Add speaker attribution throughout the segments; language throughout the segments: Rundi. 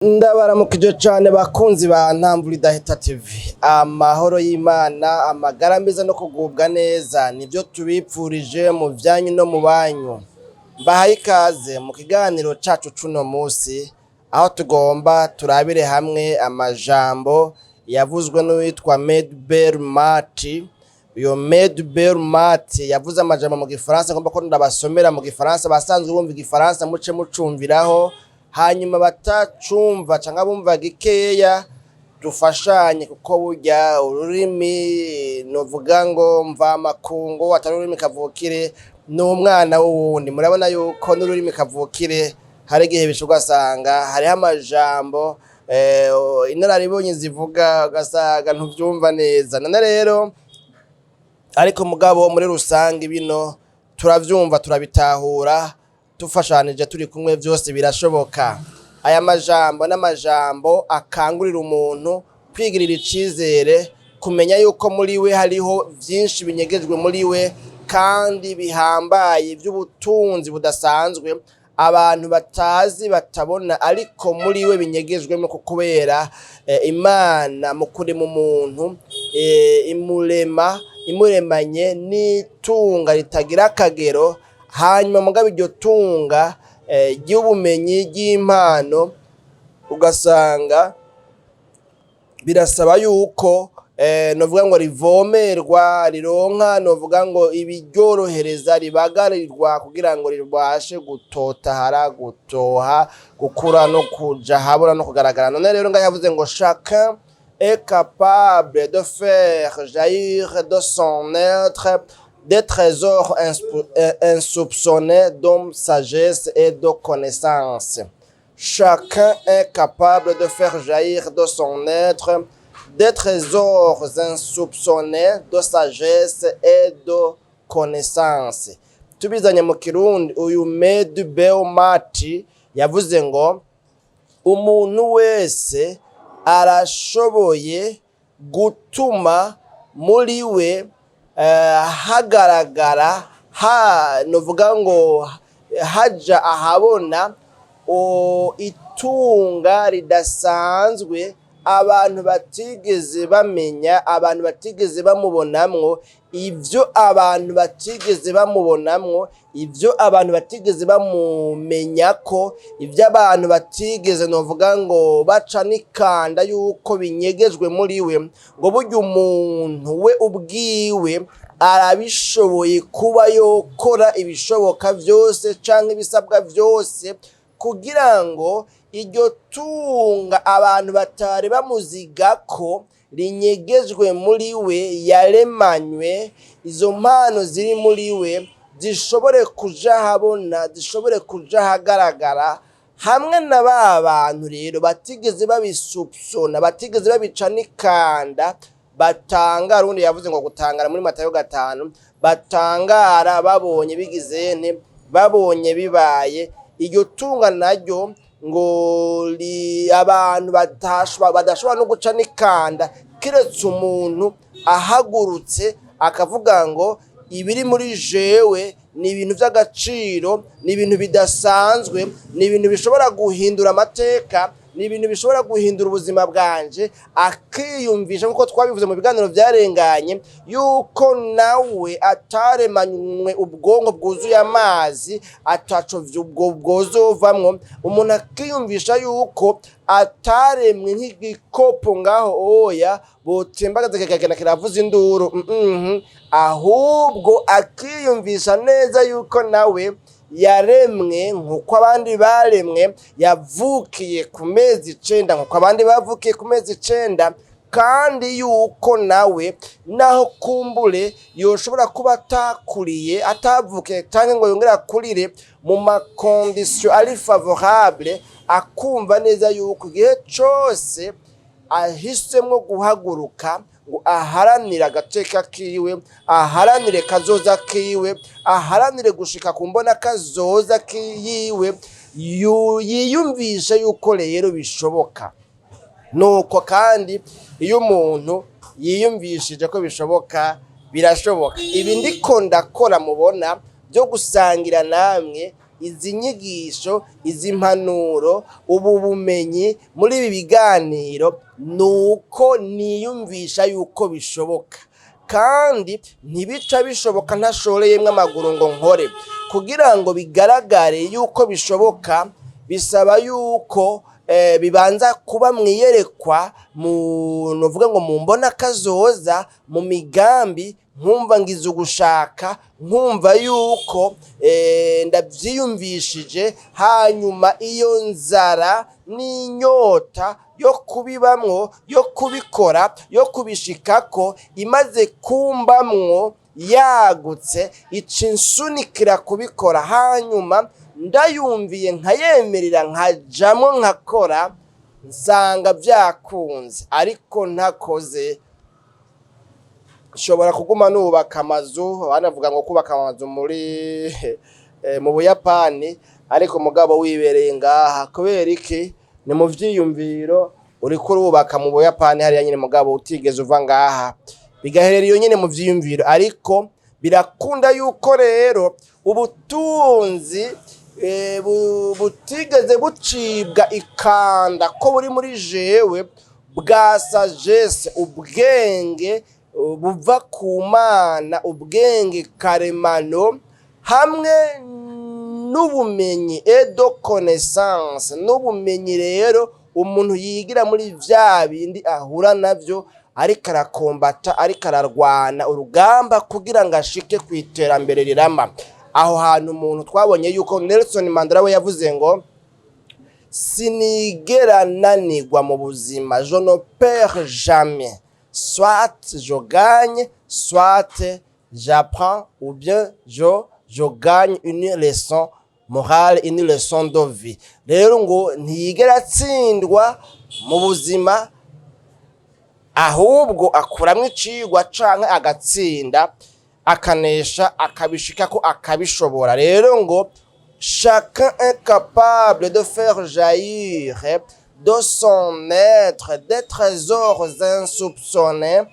Speaker 1: Ndabaramukije cane bakunzi ba Ntamvura idahita TV. Amahoro y'Imana, amagara meza no kugubwa neza nivyo tubipfurije mu vyanyu no mu banyu. Mbahaye ikaze mu kiganiro cacu cuno musi, aho tugomba turabire hamwe amajambo yavuzwe n'uwitwa Medbel Mati. Uyo Medbel Mati yavuze amajambo mu Gifaransa, ngomba ko ndabasomera mu Gifaransa, basanzwe bumva Igifaransa muce mucumviraho. Hanyuma batacumva canke bumva gikeya dufashanye, kuko burya ururimi novuga ngo mva makungu atari ururimi kavukire n'umwana w'uwundi. Murabona yuko n'ururimi kavukire hari igihe bishobora ugasanga hariho amajambo inararibonye zivuga ugasanga ntuvyumva neza. None rero ariko mugabo muri rusange bino turavyumva turabitahura, tufashanije turi kumwe vyose birashoboka. Aya majambo n'amajambo akangurira umuntu kwigirira icizere, kumenya yuko muri we hariho vyinshi binyegejwe muri we kandi bihambaye vy'ubutunzi budasanzwe abantu batazi batabona, ariko muri we binyegejwemo kubera Imana mu kurema umuntu imuremanye n'itunga ritagira akagero. Hanyuma mugabo iryo tunga ry'ubumenyi ry'impano ugasanga birasaba yuko novuga ngo rivomerwa, rironka novuga ngo ibiryorohereza, ribagarirwa kugira ngo ribashe gutotahara, gutoha, gukura no kuja habona no kugaragara. None rero nga yavuze ngo chacun est capable de faire jaillir de son être des trésors insoupçonnés d'hommes, sagesse et de connaissance. Chacun est capable de faire jaillir de son être des trésors insoupçonnés de sagesse et de connaissance. Tubizanye mu Kirundi, uyu Medbel Mati yavuze ngo umuntu wese arashoboye gutuma muri we hagaragara novuga ngo haja ahabona itunga ridasanzwe abantu batigeze bamenya, abantu batigeze bamubonamwo, ivyo abantu batigeze bamubonamwo, ivyo abantu batigeze bamumenyako, ivyo abantu batigeze novuga ngo baca n'ikanda yuko binyegejwe muri we. Ngo burya umuntu we ubwiwe arabishoboye kuba yokora ibishoboka vyose canke ibisabwa vyose kugira ngo iryo tunga abantu batari bamuzigako rinyegejwe muri we, yaremanywe, izo mpano ziri muri we zishobore kuja habona, zishobore kuja hagaragara, hamwe na ba bantu rero batigeze babisupsona, batigeze babica n'ikanda, batangara. Undi yavuze ngo gutangara muri Matayo 5, batangara babonye bigizene, babonye bibaye. Iryo tunga naryo ngo abantu badashobora no guca n'ikanda, kiretse umuntu ahagurutse akavuga ngo ibiri muri jewe ni ibintu vy'agaciro, ni ibintu bidasanzwe, ni ibintu bishobora guhindura amateka, ni ibintu bishobora guhindura ubuzima bwanje, akiyumvisha nkuko twabivuze mu biganiro vyarenganye yuko nawe ataremanywe ubwonko bwuzuye amazi, ataco ubwo bwozovamwo. Umuntu akiyumvisha yuko ataremwe nk'igikopo ngaho oya botembagaza kikagenda kiravuza induru, ahubwo akiyumvisha neza yuko nawe yaremwe nkuko abandi baremwe, yavukiye ku mezi 9 nkuko abandi bavukiye ku mezi 9, kandi yuko nawe naho kumbure yoshobora kuba atakuriye, atavukiye canke ngo yongera kurire mu makondisyo ari favorable, akumva neza yuko igihe cose ahisemwo guhaguruka ngo aharanire agateka kiwe, aharanire kazoza kiwe, aharanire gushika kumbona kazoza kiyiwe, yiyumvisha yuko rero bishoboka. Nuko kandi iyo umuntu yiyumvishije ko bishoboka, birashoboka. Ibi ndiko ndakora mubona byo gusangira namwe izi nyigisho, izi mpanuro, ubu bumenyi muri ibi biganiro, nuko niyumvisha yuko bishoboka, kandi ntibica bishoboka ntashoreyemwo amaguru ngo nkore. Kugira ngo bigaragare yuko bishoboka, bisaba yuko bibanza kuba mwiyerekwa, novuga ngo mumbona kazoza, mu migambi, nkumva ngize ugushaka, nkumva yuko ndavyiyumvishije, hanyuma iyo nzara n'inyota yo kubibamwo, yo kubikora, yo kubishikako imaze kumbamwo yagutse, ica insunikira kubikora, hanyuma ndayumviye nkayemerera nkajamwo nkakora, nsanga vyakunze. Ariko ntakoze nshobora kuguma nubaka amazu, banavuga ngo kubaka amazu mu Buyapani, ariko mugabo wibereye ngaha. Kubera iki? Ni mu vyiyumviro uriko urubaka mu Buyapani hariya nyine, mugabo utigeze uva ngaha, bigaherera iyo nyine mu vyiyumviro. Ariko birakunda yuko rero ubutunzi butigeze bucibwa ikanda ko buri muri jewe, bwa sagesse, ubwenge buva ku Mana, ubwenge karemano, hamwe n'ubumenyi edo connaissance, n'ubumenyi rero umuntu yigira muri vya bindi ahura navyo, ariko arakombata, ariko ararwana urugamba kugira ngo ashike ku iterambere rirama. Aho hantu umuntu twabonye yuko Nelson Mandela we yavuze ngo sinigera nanigwa mu buzima, je ne perds jamais, soit je gagne, soit j'apprends, ou bien je gagne une leçon morale, une leçon de vie. Rero ngo ntiyigera atsindwa mu buzima, ahubwo akuramwo icigwa canke agatsinda, akanesha, akabishikako, akabishobora. Rero ngo chacun est capable de faire jaillir de son être des trésors insoupçonnés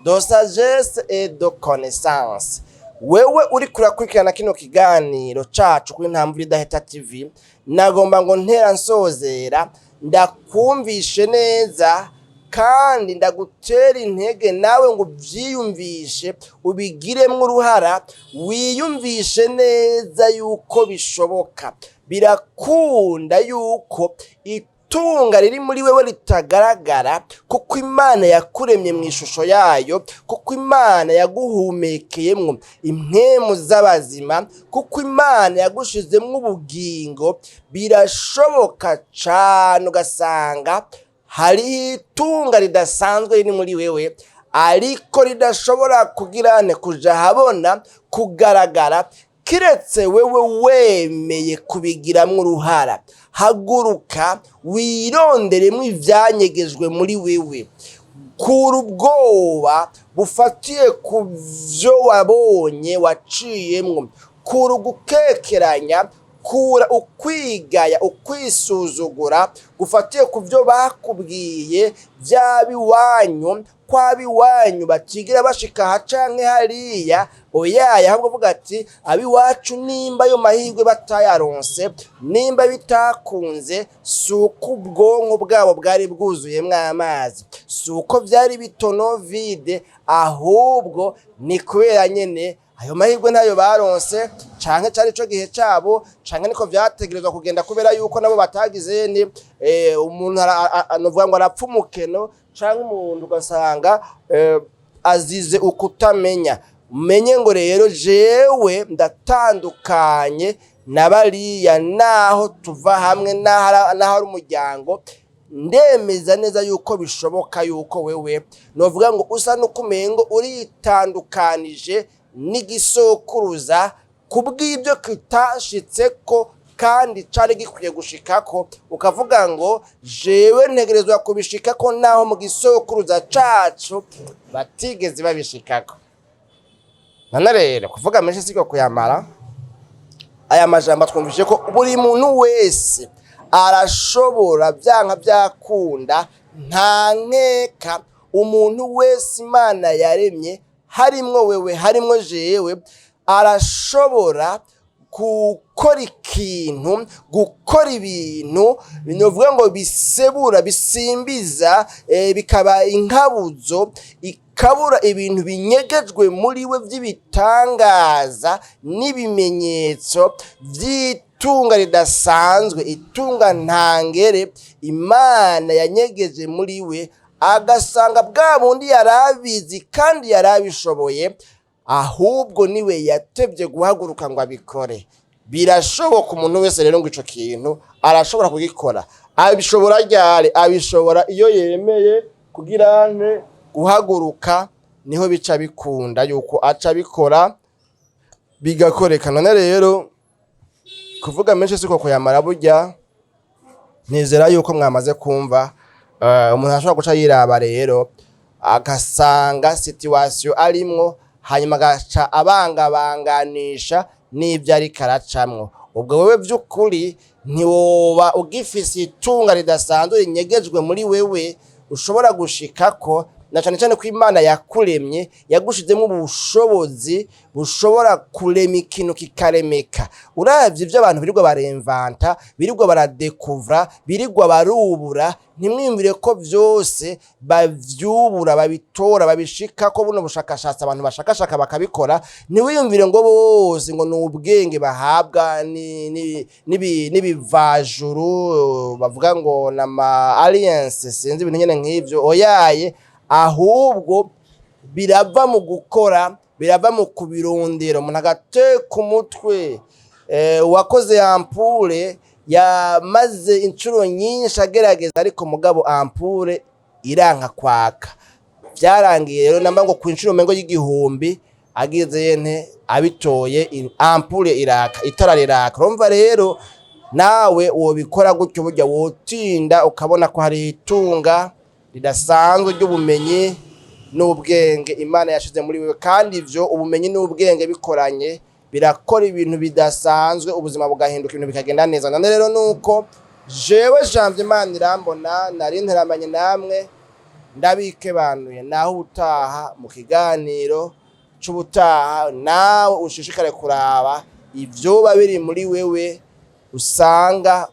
Speaker 1: de sagesse et de connaissance. Wewe uri kurakurikirana kino kiganiro cacu kuri Ntamvura Idaheta TV, nagomba ngo ntera nsozera ndakumvishe neza, kandi ndagutera intege nawe ngo uvyiyumvishe, ubigiremwo uruhara, wiyumvishe neza yuko bishoboka. Birakunda yuko itunga riri muri wewe ritagaragara, kuko Imana yakuremye mu ishusho yayo, kuko Imana yaguhumekeyemwo impwemu z'abazima, kuko Imana yagushizemwo ubugingo. Birashoboka cane ugasanga hari itunga ridasanzwe riri muri wewe, ariko ridashobora kugirane kuja habona, kugaragara, kiretse wewe wemeye kubigiramwo uruhara. Haguruka wironderemwo ivyanyegejwe muri wewe, kura ubwoba bufatiye ku vyo wabonye waciyemwo, kura ugukekeranya, kura ukwigaya, ukwisuzugura gufatiye ku vyo bakubwiye vy'abiwanyu, kw'abiwanyu batigira bashika aha canke hariya. Oyaye, ahubwo vuga ati abiwacu nimba ayo mahirwe batayaronse, nimba bitakunze, suko ubwonko bwabo bwari bwuzuyemwo amazi, suko vyari bitono vide, ahubwo ni kubera nyene ayo mahirwe ntayo baronse, canke cari co gihe cabo, canke niko vyategerezwa kugenda, kubera yuko nabo batagize ni umuntu novuga ngo arapfa umukeno, canke umuntu ugasanga azize ukutamenya. Menye ngo rero jewe ndatandukanye na bariya, naho tuva hamwe, naho ari umuryango, ndemeza neza yuko bishoboka yuko wewe novuga ngo usa n'ukumengo uritandukanije n'igisokuruza, kubw'ibyo kitashitseko kandi cari gikwiye gushikako, ukavuga ngo jewe ntegerezwa kubishikako naho mu gisokuruza cacu batigeze babishikako. Nana rero kuvuga menshi siko kuyamara, aya majambo twumvise ko buri muntu wese arashobora, byanka byakunda, nta nkeka, umuntu wese Imana yaremye, harimwo wewe, harimwo jewe, arashobora gukora ikintu, gukora ibintu binovuga ngo bisebura, bisimbiza, bikaba inkabuzo, ikabura ibintu binyegejwe muri we by'ibitangaza n'ibimenyetso by'itunga ridasanzwe, itunga ntangere Imana yanyegeje muri we, agasanga bwa bundi yarabizi kandi yarabishoboye, ahubwo niwe yatevye guhaguruka ngo abikore. Birashoboka umuntu wese rero ngo ico kintu arashobora kugikora. Abishobora ryari? Abishobora iyo yemeye kugirane guhaguruka, niho bica bikunda yuko aca bikora bigakoreka. None rero kuvuga menshi siko kuyamara burya, nizera yuko mwamaze kumva. Umuntu ashobora guca yiraba rero agasanga situation arimwo, hanyuma agaca abangabanganisha n'ibyo ari karacamwo. Ubwo wewe by'ukuri ntiwoba ugifise itunga ridasanzwe rinyegejwe muri wewe ushobora gushikako, na cyane cyane ko Imana yakuremye yagushizemo ubushobozi bushobora kurema ikintu kikaremeka. Uravye ibyo abantu birirwa baremvanta, birirwa baradekuvra, birirwa barubura, ntimwimvire ko byose bavyubura, babitora, babishika ko buno bushakashatsi abantu bashakashaka bakabikora. Ntiwiyumvire ngo bose ngo n'ubwenge bahabwa n'ibivajuru bavuga ngo nama alliance, sinzi ibintu nyene nk'ivyo. Oyaye, ahubwo birava mu gukora, birava mu kubirondera. Umuntu agateka umutwe. Wakoze ampure yamaze inshuro nyinshi agerageza, ariko mugabo ampure iranka kwaka. Byarangiye rero namba ngo ku inshuro mengo y'igihumbi agize yente abitoye ampure iraka, itara riraka. Urumva rero nawe wobikora gutyo burya wotinda ukabona ko hari itunga ridasanzwe ry'ubumenyi n'ubwenge Imana yashize muri wewe, kandi ivyo ubumenyi n'ubwenge bikoranye birakora ibintu bidasanzwe, ubuzima bugahinduka, ibintu bikagenda neza. None rero nuko jewe Janvier Manirambona nari nteramanye namwe, ndabikebanuye. Naho utaha mu kiganiro c'ubutaha, nawe ushishikare kuraba ivyo babiri muri wewe usanga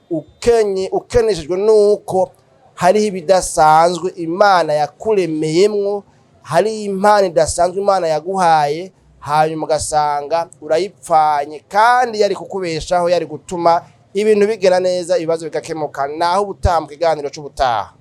Speaker 1: ukeneshejwe nuko hariho ibidasanzwe Imana yakuremeyemwo, hari impano idasanzwe Imana yaguhaye, hanyuma ugasanga urayipfanye kandi yari kukubeshaho, yari gutuma ibintu bigera neza, ibibazo bigakemuka. Naho ubutaha mu kiganiro c'ubutaha.